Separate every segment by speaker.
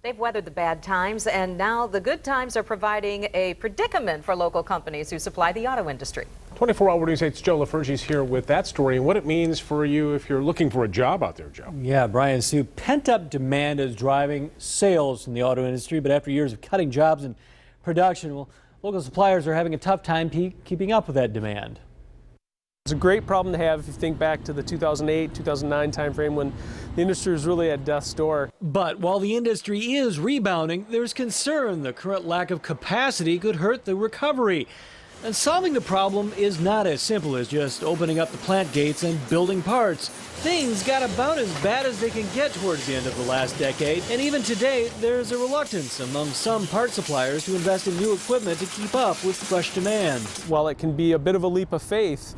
Speaker 1: They've weathered the bad times, and now the good times are providing a predicament for local companies who supply the auto industry.
Speaker 2: 24-hour News 8's Joe LaFurgey's here with that story and what it means for you if you're looking for a job out there, Joe.
Speaker 3: Yeah, Brian, Sue, pent-up demand is driving sales in the auto industry, but after years of cutting jobs and production, well, local suppliers are having a tough time keeping up with that demand.
Speaker 4: It's a great problem to have if you think back to the 2008, 2009 timeframe when the industry was really at death's door.
Speaker 3: But while the industry is rebounding, there's concern the current lack of capacity could hurt the recovery. And solving the problem is not as simple as just opening up the plant gates and building parts. Things got about as bad as they can get towards the end of the last decade, and even today there's a reluctance among some part suppliers to invest in new equipment to keep up with fresh demand.
Speaker 4: While it can be a bit of a leap of faith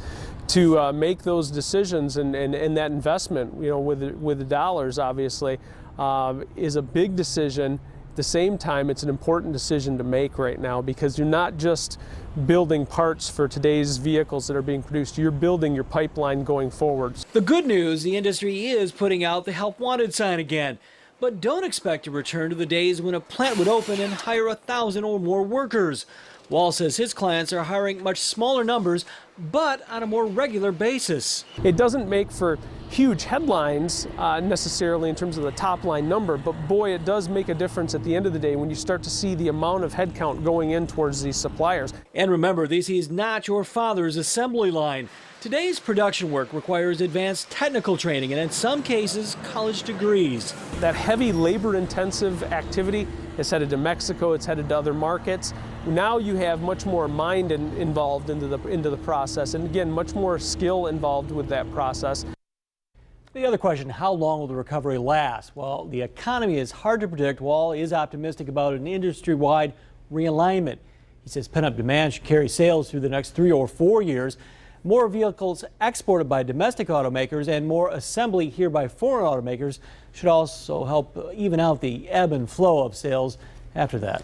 Speaker 4: to make those decisions and that investment, with the dollars obviously, is a big decision. At the same time, it's an important decision to make right now because you're not just building parts for today's vehicles that are being produced, you're building your pipeline going forward.
Speaker 3: The good news, the industry is putting out the help wanted sign again. But don't expect to return to the days when a plant would open and hire 1,000 or more workers. Wall says his clients are hiring much smaller numbers, but on a more regular basis.
Speaker 4: It doesn't make for huge headlines necessarily in terms of the top line number, but boy, it does make a difference at the end of the day when you start to see the amount of headcount going in towards these suppliers.
Speaker 3: And remember, this is not your father's assembly line. Today's production work requires advanced technical training and in some cases, college degrees.
Speaker 4: That heavy labor-intensive activity is headed to Mexico, it's headed to other markets. Now you have much more mind involved into the process, and again, much more skill involved with that process.
Speaker 3: The other question, how long will the recovery last? Well, the economy is hard to predict. Wall is optimistic about an industry-wide realignment. He says pent-up demand should carry sales through the next 3 or 4 years. More vehicles exported by domestic automakers and more assembly here by foreign automakers should also help even out the ebb and flow of sales after that.